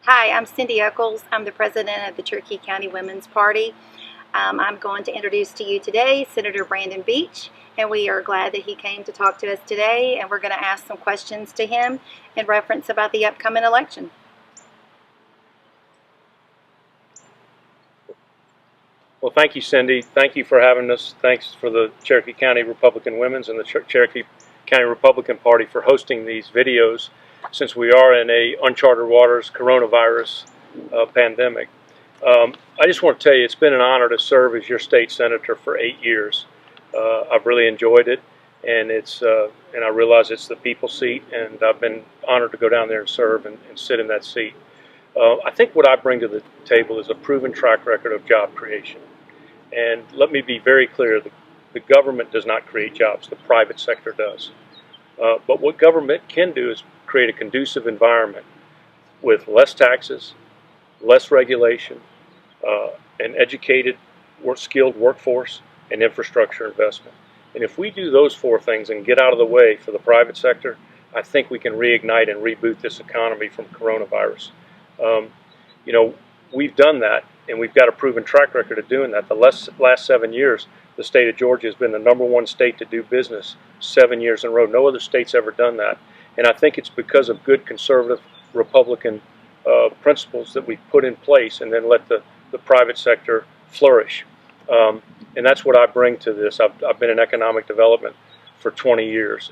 Hi, I'm Cindy Echols. I'm the president of the Cherokee County Women's Party. I'm going to introduce to you today Senator Brandon Beach, and we are glad that he came to talk to us today, and we're going to ask some questions to him in reference about the upcoming election. Well, thank you, Cindy. Thank you for having us. Thanks for the Cherokee County Republican Women's and the Cherokee County Republican Party for hosting these videos, since we are in a uncharted waters coronavirus pandemic. I just want to tell you, it's been an honor to serve as your state senator for 8 years. I've really enjoyed it, and I realize it's the people's seat, and I've been honored to go down there and serve and sit in that seat. I think what I bring to the table is a proven track record of job creation. And let me be very clear, the government does not create jobs, the private sector does. But what government can do is create a conducive environment with less taxes, less regulation, an educated, skilled workforce, and infrastructure investment. And if we do those 4 things and get out of the way for the private sector, I think we can reignite and reboot this economy from coronavirus. We've done that, and we've got a proven track record of doing that. The last 7 years, the state of Georgia has been the #1 state to do business 7 years in a row. No other state's ever done that. And I think it's because of good conservative Republican principles that we've put in place and then let the private sector flourish. And that's what I bring to this. I've been in economic development for 20 years.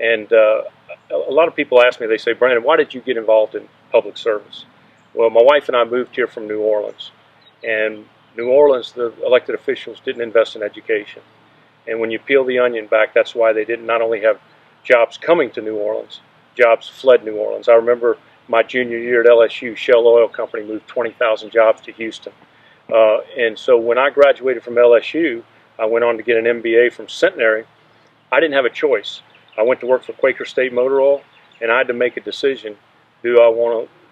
And a lot of people ask me, they say, Brandon, why did you get involved in public service? Well, my wife and I moved here from New Orleans. And New Orleans, the elected officials didn't invest in education. And when you peel the onion back, that's why they didn't not only have jobs coming to New Orleans, jobs fled New Orleans. I remember my junior year at LSU, Shell Oil Company moved 20,000 jobs to Houston. And so when I graduated from LSU, I went on to get an MBA from Centenary. I didn't have a choice. I went to work for Quaker State Motor Oil, and I had to make a decision.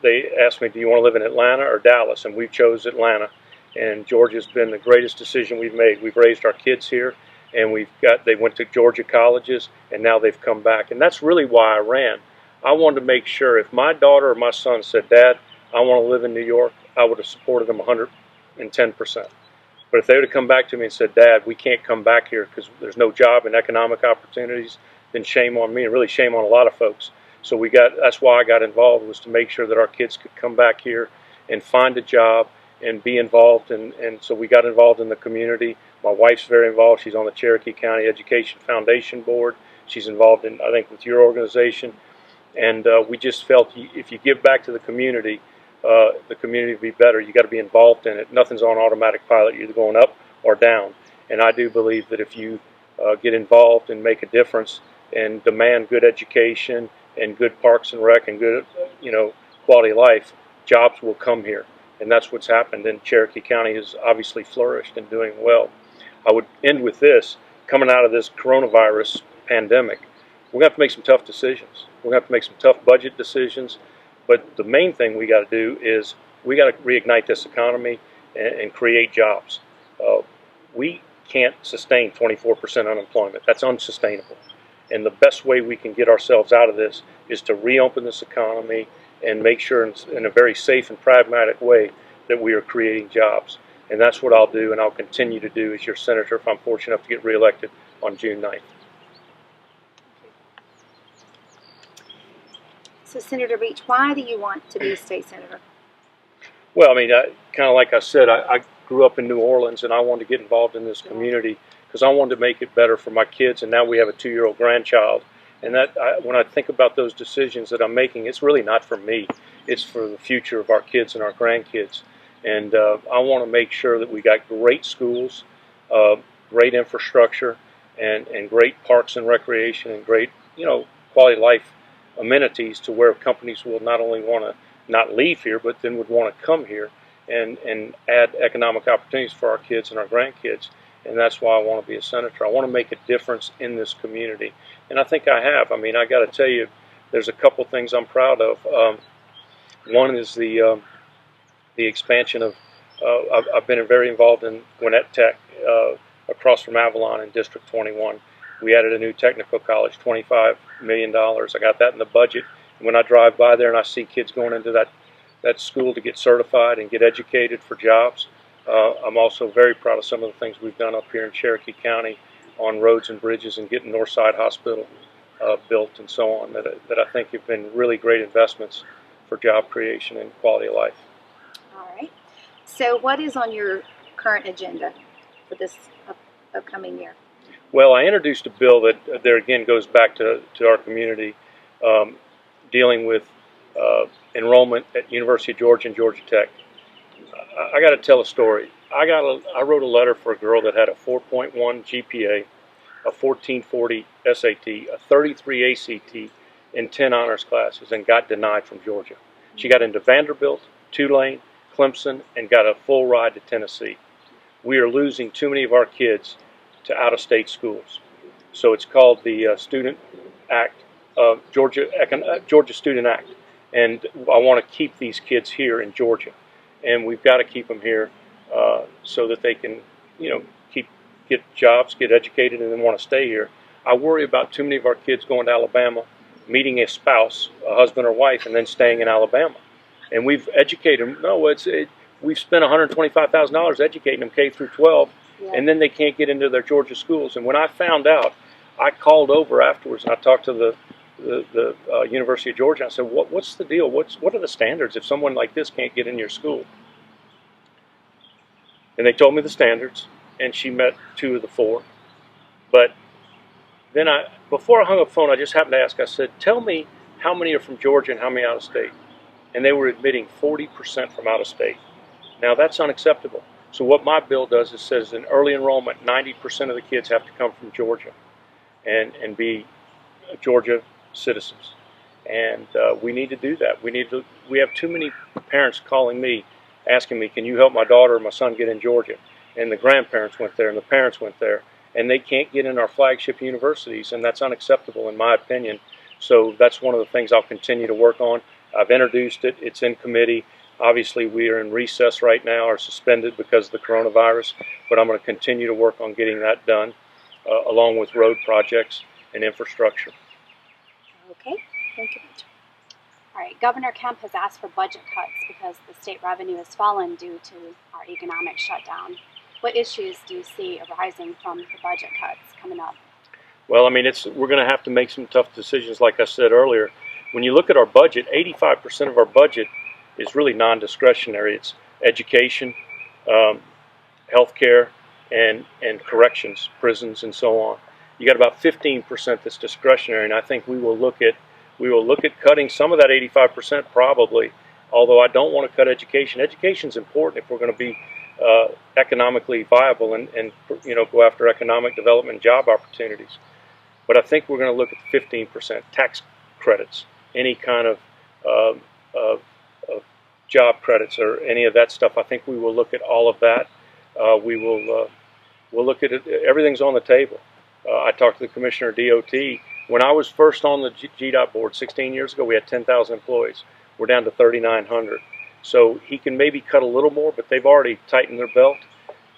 They asked me, do you want to live in Atlanta or Dallas? And we chose Atlanta. And Georgia's been the greatest decision we've made. We've raised our kids here, and they went to Georgia colleges, and now they've come back. And that's really why I ran. I wanted to make sure if my daughter or my son said, Dad, I want to live in New York, I would have supported them 110%. But if they would have come back to me and said, Dad, we can't come back here because there's no job and economic opportunities, then shame on me, and really shame on a lot of folks. So that's why I got involved, was to make sure that our kids could come back here and find a job and be involved. And so we got involved in the community. My wife's very involved. She's on the Cherokee County Education Foundation Board. She's involved in, I think, with your organization. And we just felt if you give back to the community will be better. You got to be involved in it. Nothing's on automatic pilot. You're either going up or down. And I do believe that if you get involved and make a difference and demand good education and good parks and rec and good, quality of life, jobs will come here. And that's what's happened. And Cherokee County has obviously flourished and doing well. I would end with this. Coming out of this coronavirus pandemic, we're going to have to make some tough decisions. We're going to have to make some tough budget decisions. But the main thing we got to do is we got to reignite this economy and create jobs. We can't sustain 24% unemployment. That's unsustainable. And the best way we can get ourselves out of this is to reopen this economy and make sure in a very safe and pragmatic way that we are creating jobs. And that's what I'll do, and I'll continue to do as your senator if I'm fortunate enough to get reelected on June 9th. So, Senator Beach, why do you want to be a state senator? Well, I mean, kind of like I said, I grew up in New Orleans, and I wanted to get involved in this community because I wanted to make it better for my kids, and now we have a 2-year-old grandchild. And when I think about those decisions that I'm making, it's really not for me. It's for the future of our kids and our grandkids. And I want to make sure that we got great schools, great infrastructure, and great parks and recreation, and great, quality of life amenities to where companies will not only want to not leave here, but then would want to come here and add economic opportunities for our kids and our grandkids. And that's why I want to be a senator. I want to make a difference in this community. And I think I have. I mean, I got to tell you, there's a couple things I'm proud of. One is the expansion of, I've been very involved in Gwinnett Tech across from Avalon in District 21. We added a new technical college, $25 million. I got that in the budget. And when I drive by there and I see kids going into that that school to get certified and get educated for jobs. I'm also very proud of some of the things we've done up here in Cherokee County on roads and bridges and getting Northside Hospital built and so on, that I think have been really great investments for job creation and quality of life. All right. So what is on your current agenda for this upcoming year? Well, I introduced a bill that there again goes back to our community, dealing with enrollment at University of Georgia and Georgia Tech. I got to tell a story. I wrote a letter for a girl that had a 4.1 GPA, a 1440 SAT, a 33 ACT, and 10 honors classes, and got denied from Georgia. She got into Vanderbilt, Tulane, Clemson, and got a full ride to Tennessee. We are losing too many of our kids to out-of-state schools. So it's called the Student Act, Georgia Student Act, and I want to keep these kids here in Georgia, and we've got to keep them here so that they can, get jobs, get educated, and then want to stay here. I worry about too many of our kids going to Alabama, meeting a spouse, a husband or wife, and then staying in Alabama. And we've educated them. No, we've spent $125,000 educating them K through 12, yeah. And then they can't get into their Georgia schools. And when I found out, I called over afterwards and I talked to the University of Georgia. I said, "What's the deal? What are the standards if someone like this can't get in your school?" And they told me the standards, and she met 2 of the 4. But then before I hung up the phone, I just happened to ask. I said, "Tell me how many are from Georgia and how many out of state?" And they were admitting 40% from out of state. Now that's unacceptable. So what my bill does is says in early enrollment, 90% of the kids have to come from Georgia and be Georgia citizens. And we need to do that. We have too many parents calling me, asking me, "Can you help my daughter or my son get in Georgia?" And the grandparents went there and the parents went there, and they can't get in our flagship universities, and that's unacceptable in my opinion. So that's one of the things I'll continue to work on. I've introduced it. It's in committee. Obviously, we are in recess right now, or suspended because of the coronavirus, but I'm going to continue to work on getting that done, along with road projects and infrastructure. Okay, thank you. All right, Governor Kemp has asked for budget cuts because the state revenue has fallen due to our economic shutdown. What issues do you see arising from the budget cuts coming up? Well, I mean, we're going to have to make some tough decisions, like I said earlier. When you look at our budget, 85% of our budget is really non-discretionary. It's education, healthcare, and corrections, prisons, and so on. You got about 15% that's discretionary, and I think we will look at cutting some of that 85% probably. Although I don't want to cut education. Education is important if we're going to be economically viable and go after economic development and job opportunities. But I think we're going to look at 15% tax credits, any kind of job credits or any of that stuff. I think we will look at all of that. We'll look at it. Everything's on the table. I talked to the commissioner of DOT. When I was first on the GDOT board 16 years ago, we had 10,000 employees. We're down to 3,900. So he can maybe cut a little more, but they've already tightened their belt.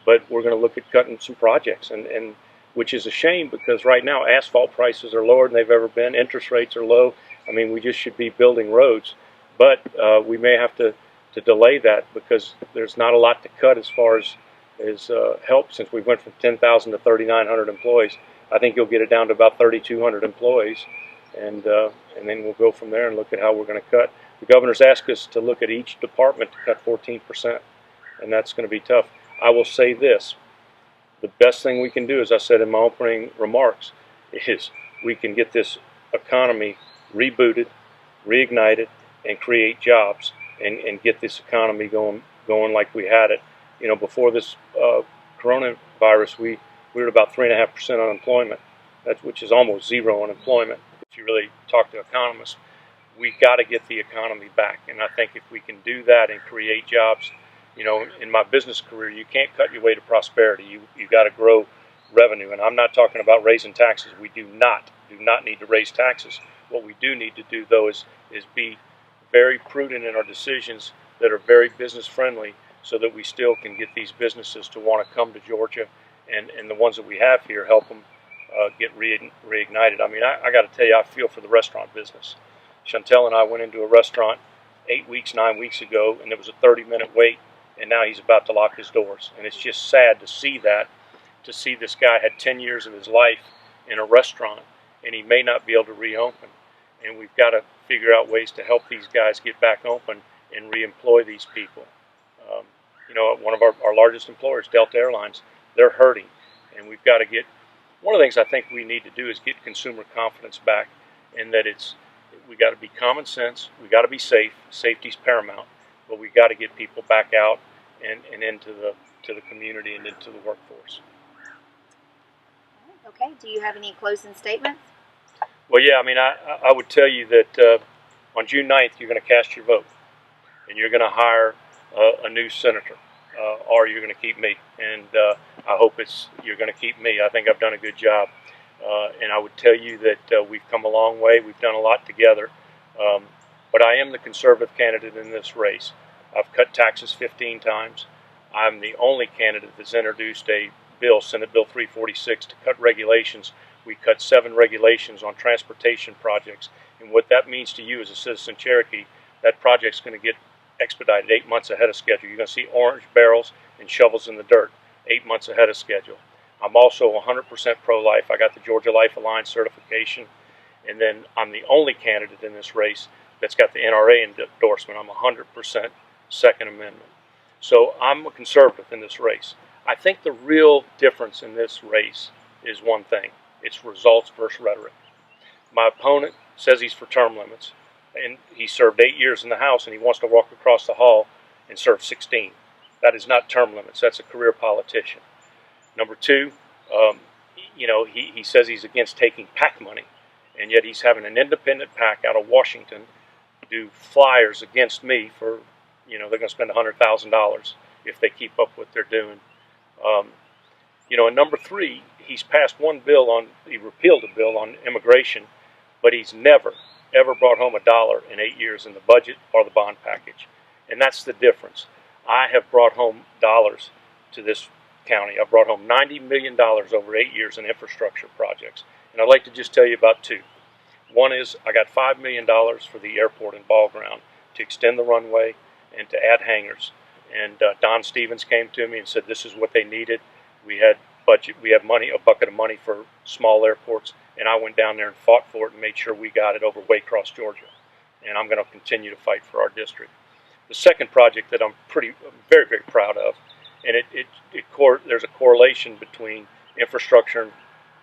But we're going to look at cutting some projects, and which is a shame because right now asphalt prices are lower than they've ever been. Interest rates are low. I mean, we just should be building roads. But we may have to delay that because there's not a lot to cut as far as help since we went from 10,000 to 3,900 employees. I think you'll get it down to about 3,200 employees, and then we'll go from there and look at how we're going to cut. The governor's asked us to look at each department to cut 14%, and that's going to be tough. I will say this. The best thing we can do, as I said in my opening remarks, is we can get this economy rebooted, reignited, and create jobs and get this economy going like we had it. Before this coronavirus, we were at about 3.5% unemployment, which is almost zero unemployment. If you really talk to economists, we got to get the economy back. And I think if we can do that and create jobs, in my business career, you can't cut your way to prosperity. You got to grow revenue. And I'm not talking about raising taxes. We do not need to raise taxes. What we do need to do, though, is be very prudent in our decisions that are very business friendly so that we still can get these businesses to want to come to Georgia and the ones that we have here help them get reignited. I mean, I got to tell you, I feel for the restaurant business. Chantel and I went into a restaurant 8 weeks, 9 weeks ago, and there was a 30-minute wait, and now he's about to lock his doors. And it's just sad to see that, to see this guy had 10 years of his life in a restaurant, and he may not be able to reopen. And we've got to figure out ways to help these guys get back open and reemploy these people. One of our largest employers, Delta Airlines, they're hurting, and we've got to get. One of the things I think we need to do is get consumer confidence back, and that we got to be common sense. We got to be safe. Safety's paramount, but we got to get people back out and into the community and into the workforce. Okay. Do you have any closing statements? Well, yeah. I mean, I would tell you that on June 9th, you're going to cast your vote, and you're going to hire a new senator, or you're going to keep me. And I hope you're going to keep me. I think I've done a good job. And I would tell you that we've come a long way. We've done a lot together. But I am the conservative candidate in this race. I've cut taxes 15 times. I'm the only candidate that's introduced a bill, Senate Bill 346, to cut regulations. We cut 7 regulations on transportation projects. And what that means to you as a citizen Cherokee, that project's going to get expedited 8 months ahead of schedule. You're going to see orange barrels and shovels in the dirt 8 months ahead of schedule. I'm also 100% pro-life. I got the Georgia Life Alliance certification. And then I'm the only candidate in this race that's got the NRA endorsement. I'm 100% Second Amendment. So I'm a conservative in this race. I think the real difference in this race is one thing. It's results versus rhetoric. My opponent says he's for term limits, and he served 8 years in the House, and he wants to walk across the hall and serve 16. That is not term limits. That's a career politician. Number two, he says he's against taking PAC money, and yet he's having an independent PAC out of Washington do flyers against me for, they're going to spend $100,000 if they keep up what they're doing. And number three, he's passed he repealed a bill on immigration, but he's never, ever brought home $1 in 8 years in the budget or the bond package. And that's the difference. I have brought home dollars to this county. I've brought home $90 million over 8 years in infrastructure projects. And I'd like to just tell you about 2. One is I got $5 million for the airport and ball ground to extend the runway and to add hangars. And Don Stevens came to me and said this is what they needed. We had money, a bucket of money for small airports, and I went down there and fought for it and made sure we got it over Waycross, Georgia. And I'm going to continue to fight for our district. The second project that I'm very, very proud of, and there's a correlation between infrastructure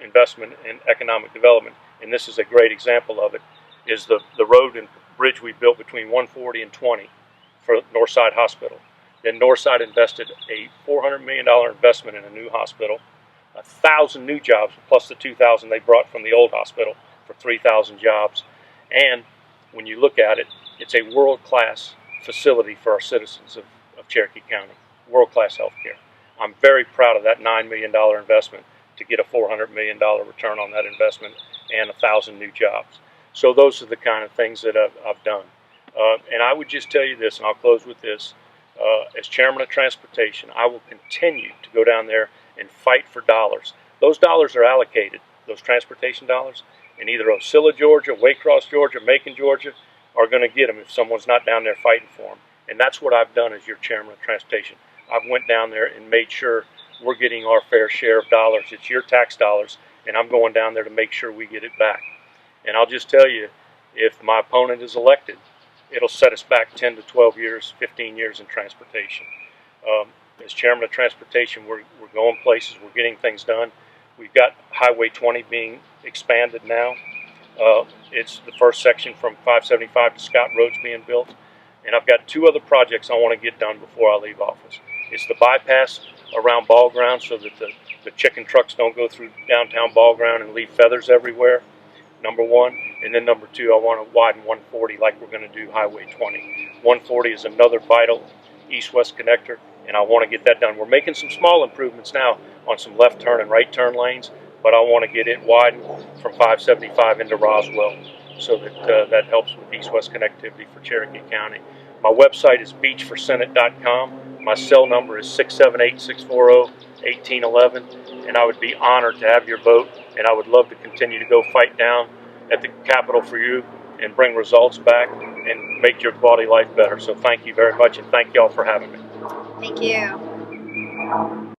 investment and economic development, and this is a great example of it, is the road and bridge we built between 140 and 20 for Northside Hospital. Then Northside invested a $400 million investment in a new hospital, 1,000 new jobs, plus the 2,000 they brought from the old hospital for 3,000 jobs. And when you look at it, it's a world-class facility for our citizens of Cherokee County, world-class health care. I'm very proud of that $9 million investment to get a $400 million return on that investment and 1,000 new jobs. So those are the kind of things that I've done. And I would just tell you this, and I'll close with this. As chairman of transportation, I will continue to go down there and fight for dollars. Those dollars are allocated, those transportation dollars, and either Ocilla, Georgia, Waycross, Georgia, Macon, Georgia, are going to get them if someone's not down there fighting for them. And that's what I've done as your chairman of transportation. I've went down there and made sure we're getting our fair share of dollars. It's your tax dollars, and I'm going down there to make sure we get it back. And I'll just tell you, if my opponent is elected, it'll set us back 10 to 12 years, 15 years in transportation. As chairman of transportation, we're going places, we're getting things done. We've got Highway 20 being expanded now. It's the first section from 575 to Scott Road's being built. And I've got 2 other projects I want to get done before I leave office. It's the bypass around Ball Ground so that the chicken trucks don't go through downtown Ball Ground and leave feathers everywhere, number 1. And then number 2, I want to widen 140 like we're going to do Highway 20. 140 is another vital east-west connector, and I want to get that done. We're making some small improvements now on some left turn and right turn lanes, but I want to get it widened from 575 into Roswell so that that helps with east-west connectivity for Cherokee County. My website is beachforsenate.com. My cell number is 678-640-1811, and I would be honored to have your vote, and I would love to continue to go fight down at the Capitol for you and bring results back and make your quality of life better. So thank you very much, and thank y'all for having me. Thank you.